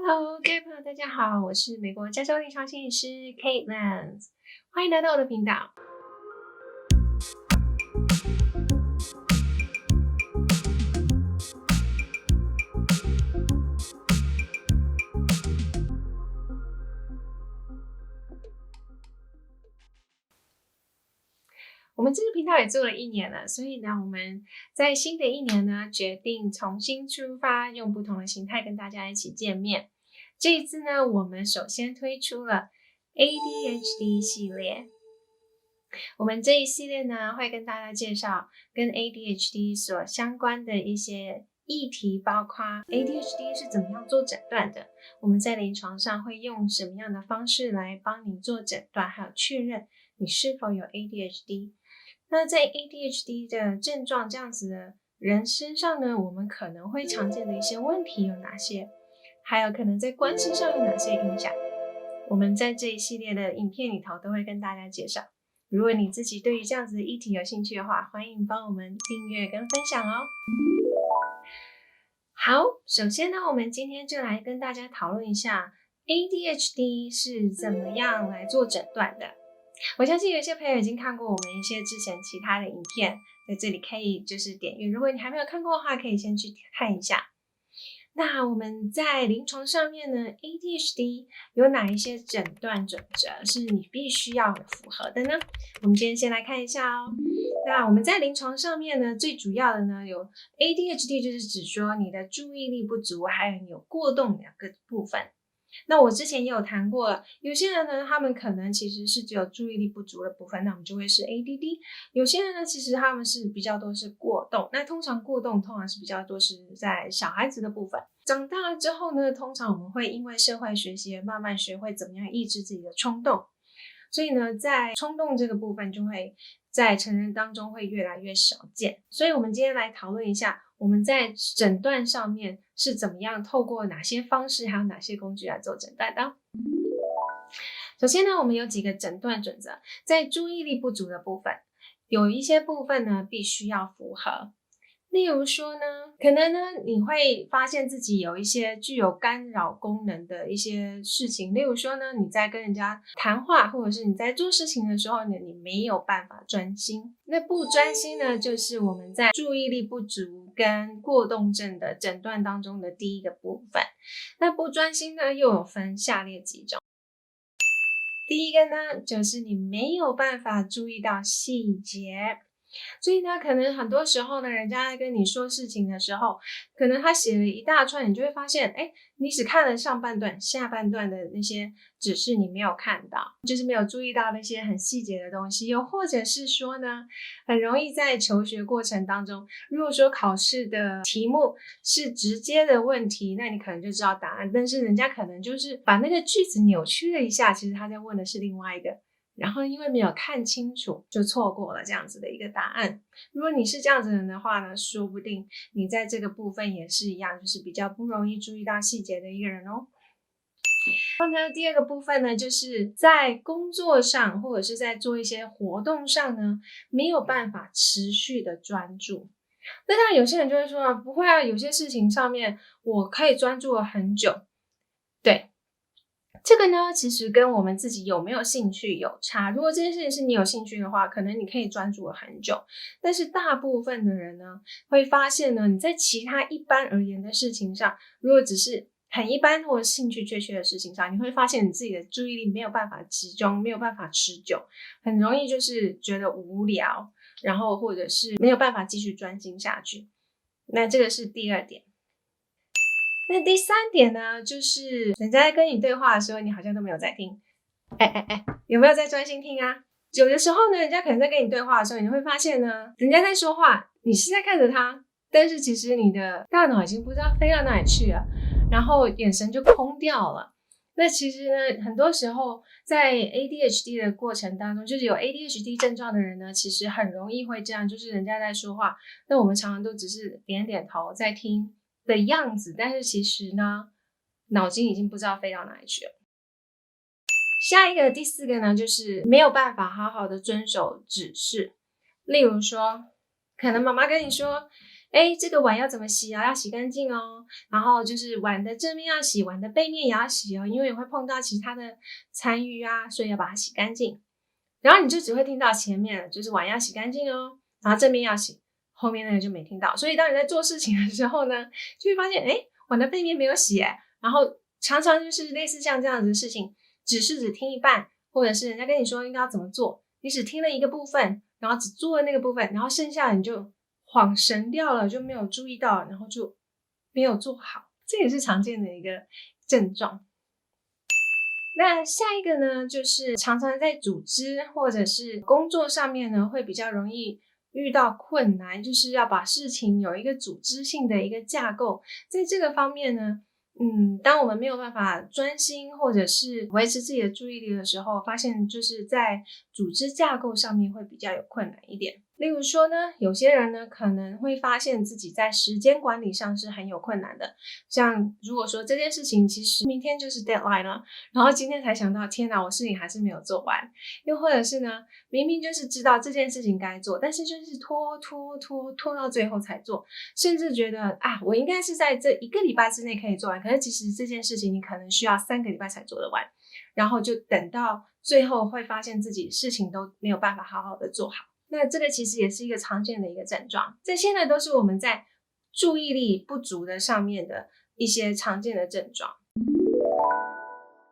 Hello，各位朋友，大家好，我是美国加州临床心理师 Kate Lance， 欢迎来到我的频道。我们这个频道也做了1年了，所以呢，我们在新的1年呢，决定重新出发，用不同的形态跟大家一起见面。这一次呢，我们首先推出了 ADHD 系列。我们这一系列呢，会跟大家介绍跟 ADHD 所相关的一些议题，包括 ADHD 是怎么样做诊断的，我们在临床上会用什么样的方式来帮你做诊断，还有确认你是否有 ADHD。那在 ADHD 的症状这样子的人身上呢，我们可能会常见的一些问题有哪些，还有可能在关系上有哪些影响，我们在这一系列的影片里头都会跟大家介绍。如果你自己对于这样子的议题有兴趣的话，欢迎帮我们订阅跟分享哦。好，首先呢，我们今天就来跟大家讨论一下 ADHD 是怎么样来做诊断的。我相信有些朋友已经看过我们一些之前其他的影片，在这里可以就是点阅，如果你还没有看过的话，可以先去看一下。那我们在临床上面呢 ，ADHD 有哪一些诊断准则是你必须要符合的呢？我们今天先来看一下哦。那我们在临床上面呢，最主要的呢有 ADHD 就是指说你的注意力不足，还有你有过动2个部分。那我之前也有谈过了，有些人呢，他们可能其实是只有注意力不足的部分，那我们就会是 ADD。有些人呢，其实他们是比较多是过动，那通常过动通常是比较多是在小孩子的部分。长大了之后呢，通常我们会因为社会学习慢慢学会怎么样抑制自己的冲动，所以呢，在冲动这个部分就会在成人当中会越来越少见。所以我们今天来讨论一下，我们在诊断上面是怎么样透过哪些方式还有哪些工具来做诊断的。首先呢，我们有几个诊断准则，在注意力不足的部分，有一些部分呢必须要符合。例如说呢，可能呢你会发现自己有一些具有干扰功能的一些事情，例如说呢，你在跟人家谈话，或者是你在做事情的时候呢，你没有办法专心。那不专心呢，就是我们在注意力不足跟过动症的诊断当中的第一个部分。那不专心呢，又有分下列几种。第一个呢，就是你没有办法注意到细节。所以呢，可能很多时候呢，人家在跟你说事情的时候，可能他写了一大串，你就会发现，你只看了上半段，下半段的那些指示你没有看到，就是没有注意到那些很细节的东西。又或者是说呢，很容易在求学过程当中，如果说考试的题目是直接的问题，那你可能就知道答案，但是人家可能就是把那个句子扭曲了一下，其实他在问的是另外一个。然后因为没有看清楚，就错过了这样子的一个答案。如果你是这样子的人的话呢，说不定你在这个部分也是一样，就是比较不容易注意到细节的一个人哦。然后呢，第二个部分呢，就是在工作上或者是在做一些活动上呢，没有办法持续的专注。那当然有些人就会说不会啊，有些事情上面我可以专注了很久。对，这个呢，其实跟我们自己有没有兴趣有差。如果这件事情是你有兴趣的话，可能你可以专注了很久。但是大部分的人呢，会发现呢，你在其他一般而言的事情上，如果只是很一般或者兴趣缺的事情上，你会发现你自己的注意力没有办法集中，没有办法持久，很容易就是觉得无聊，然后或者是没有办法继续专心下去。那这个是第二点。那第三点呢，就是人家在跟你对话的时候，你好像都没有在听。有没有在专心听啊？有的时候呢，人家可能在跟你对话的时候，你会发现呢，人家在说话，你是在看着他，但是其实你的大脑已经不知道飞到哪里去了，然后眼神就空掉了。那其实呢，很多时候在 ADHD 的过程当中，就是有 ADHD 症状的人呢，其实很容易会这样，就是人家在说话，那我们常常都只是点点头在听的样子，但是其实呢，脑筋已经不知道飞到哪里去了。下一个第4个呢，就是没有办法好好的遵守指示。例如说，可能妈妈跟你说这个碗要怎么洗啊？要洗干净哦。然后就是碗的正面要洗，碗的背面也要洗哦，因为也会碰到其他的残余啊，所以要把它洗干净。然后你就只会听到前面就是碗要洗干净哦，然后正面要洗，后面那个就没听到。所以当你在做事情的时候呢，就会发现碗的背面没有洗然后常常就是类似像这样子的事情，只听一半，或者是人家跟你说应该要怎么做，你只听了一个部分，然后只做了那个部分，然后剩下的你就晃神掉了，就没有注意到，然后就没有做好，这也是常见的一个症状。那下一个呢，就是常常在组织或者是工作上面呢，会比较容易遇到困难，就是要把事情有一个组织性的一个架构。在这个方面呢，当我们没有办法专心或者是维持自己的注意力的时候，发现就是在组织架构上面会比较有困难一点。例如说呢，有些人呢可能会发现自己在时间管理上是很有困难的。像如果说这件事情其实明天就是 deadline 了，然后今天才想到，天哪，我事情还是没有做完。又或者是呢，明明就是知道这件事情该做，但是就是拖到最后才做，甚至觉得我应该是在这1个礼拜之内可以做完，可是其实这件事情你可能需要3个礼拜才做得完，然后就等到最后会发现自己事情都没有办法好好的做好。那这个其实也是一个常见的一个症状，这些呢都是我们在注意力不足的上面的一些常见的症状。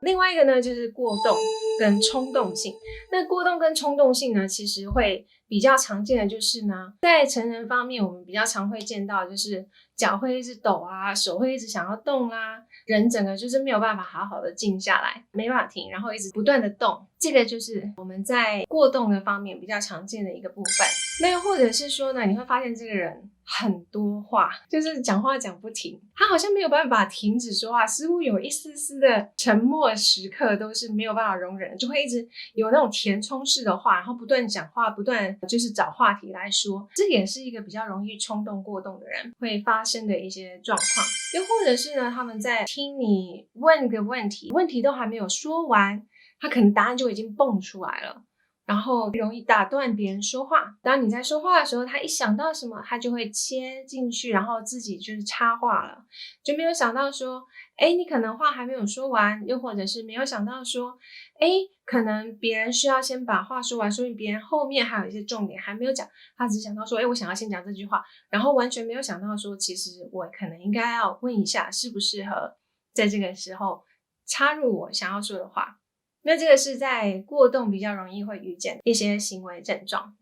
另外一个呢就是过动跟冲动性。那过动跟冲动性呢，其实会比较常见的就是呢，在成人方面我们比较常会见到，就是脚会一直抖啊，手会一直想要动啊，人整个就是没有办法好好的静下来，没办法停，然后一直不断的动，这个就是我们在过动的方面比较常见的一个部分。那又或者是说呢，你会发现这个人很多话，就是讲话讲不停，他好像没有办法停止说话，似乎有一丝丝的沉默时刻都是没有办法容忍，就会一直有那种填充式的话，然后不断讲话，不断就是找话题来说。这也是一个比较容易冲动过动的人会发生的一些状况。又或者是呢，他们在听你问个问题都还没有说完，他可能答案就已经蹦出来了，然后容易打断别人说话。当你在说话的时候，他一想到什么，他就会切进去，然后自己就是插话了，就没有想到说你可能话还没有说完，又或者是没有想到说可能别人需要先把话说完，所以别人后面还有一些重点还没有讲，他只想到说我想要先讲这句话，然后完全没有想到说其实我可能应该要问一下适不适合在这个时候插入我想要说的话。那这个是在过动比较容易会遇见一些行为症状。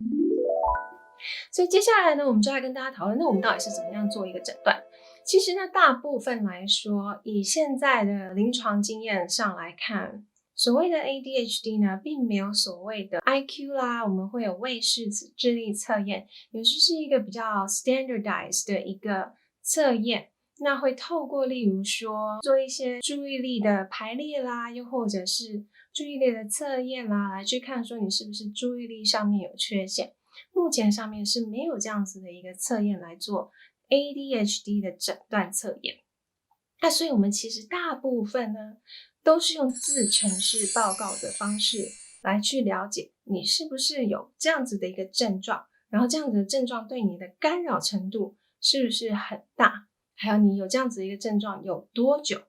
所以接下来呢，我们就来跟大家讨论，那我们到底是怎么样做一个诊断。其实呢，大部分来说，以现在的临床经验上来看，所谓的 ADHD 呢，并没有所谓的 IQ 啦，我们会有魏氏智力测验，也就是一个比较 standardized 的一个测验。那会透过例如说做一些注意力的排列啦，又或者是注意力的测验啦，来去看说你是不是注意力上面有缺陷。目前上面是没有这样子的一个测验来做 ADHD 的诊断测验。那所以我们其实大部分呢都是用自程式报告的方式来去了解你是不是有这样子的一个症状，然后这样子的症状对你的干扰程度是不是很大，还有你有这样子的一个症状有多久。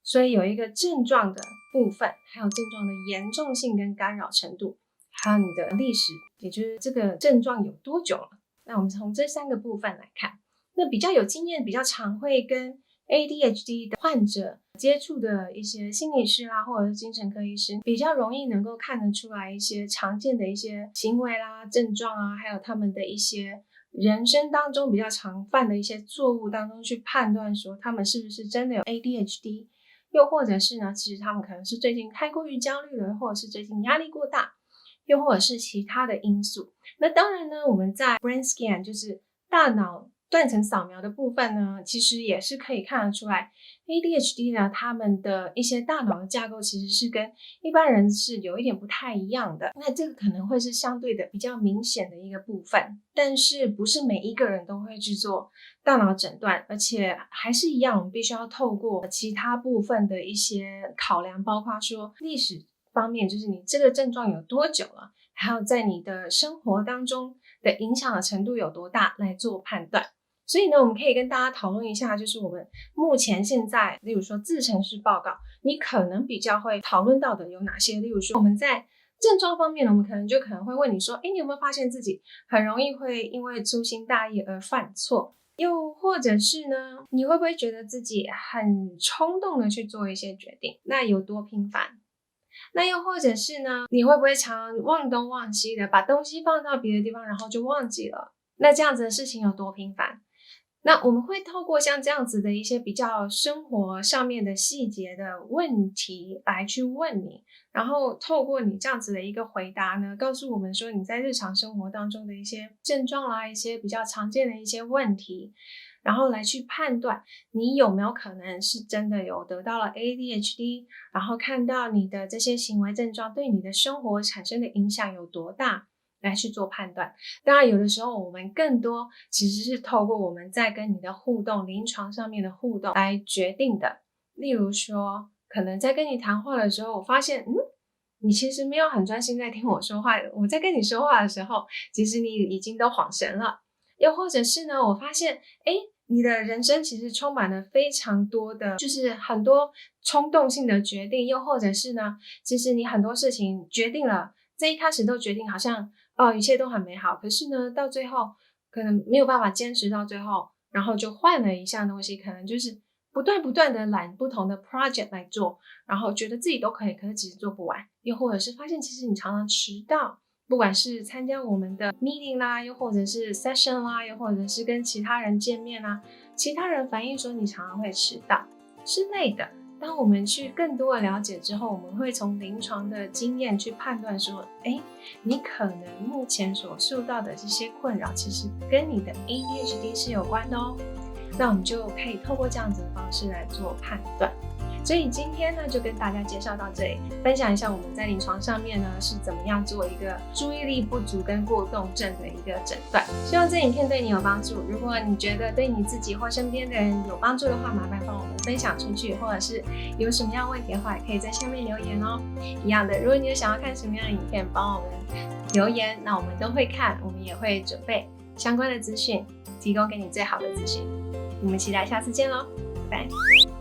所以有一个症状的部分，还有症状的严重性跟干扰程度，还有你的历史，也就是这个症状有多久了。那我们从这3个部分来看，那比较有经验比较常会跟 ADHD 的患者接触的一些心理师啦，或者是精神科医师，比较容易能够看得出来一些常见的一些行为啦、症状啊，还有他们的一些人生当中比较常犯的一些错误当中去判断说他们是不是真的有 ADHD， 又或者是呢，其实他们可能是最近太过于焦虑了，或者是最近压力过大，又或者是其他的因素。那当然呢，我们在 brain scan 就是大脑断层扫描的部分呢，其实也是可以看得出来 ADHD 呢，他们的一些大脑的架构其实是跟一般人是有一点不太一样的。那这个可能会是相对的比较明显的一个部分，但是不是每一个人都会去做大脑诊断，而且还是一样，我们必须要透过其他部分的一些考量，包括说历史方面，就是你这个症状有多久了，还有在你的生活当中的影响的程度有多大来做判断。所以呢，我们可以跟大家讨论一下，就是我们目前现在，例如说自程式报告，你可能比较会讨论到的有哪些？例如说我们在症状方面呢，我们可能会问你说，你有没有发现自己很容易会因为粗心大意而犯错？又或者是呢，你会不会觉得自己很冲动的去做一些决定？那有多频繁？那又或者是呢，你会不会常忘东忘西的，把东西放到别的地方，然后就忘记了？那这样子的事情有多频繁？那我们会透过像这样子的一些比较生活上面的细节的问题来去问你，然后透过你这样子的一个回答呢，告诉我们说你在日常生活当中的一些症状啦，一些比较常见的一些问题，然后来去判断你有没有可能是真的有得到了 ADHD， 然后看到你的这些行为症状对你的生活产生的影响有多大，来去做判断。当然有的时候我们更多其实是透过我们在跟你的互动，临床上面的互动来决定的。例如说可能在跟你谈话的时候，我发现你其实没有很专心在听我说话，我在跟你说话的时候，其实你已经都恍神了。又或者是呢，我发现你的人生其实充满了非常多的，就是很多冲动性的决定。又或者是呢，其实你很多事情决定了，在一开始都决定好像一切都很美好，可是呢到最后可能没有办法坚持到最后，然后就换了一项东西，可能就是不断的揽不同的 project 来做，然后觉得自己都可以，可是其实做不完。又或者是发现其实你常常迟到，不管是参加我们的 meeting 啦，又或者是 session 啦，又或者是跟其他人见面啦，其他人反映说你常常会迟到之类的。当我们去更多的了解之后，我们会从临床的经验去判断说，你可能目前所受到的这些困扰，其实跟你的 ADHD 是有关的哦。那我们就可以透过这样子的方式来做判断。所以今天呢，就跟大家介绍到这里，分享一下我们在临床上面呢是怎么样做一个注意力不足跟过动症的一个诊断。希望这影片对你有帮助。如果你觉得对你自己或身边的人有帮助的话，麻烦帮我们分享出去，或者是有什么样的问题的话，也可以在下面留言哦。一样的，如果你有想要看什么样的影片，帮我们留言，那我们都会看，我们也会准备相关的资讯，提供给你最好的资讯。我们期待下次见咯，拜拜。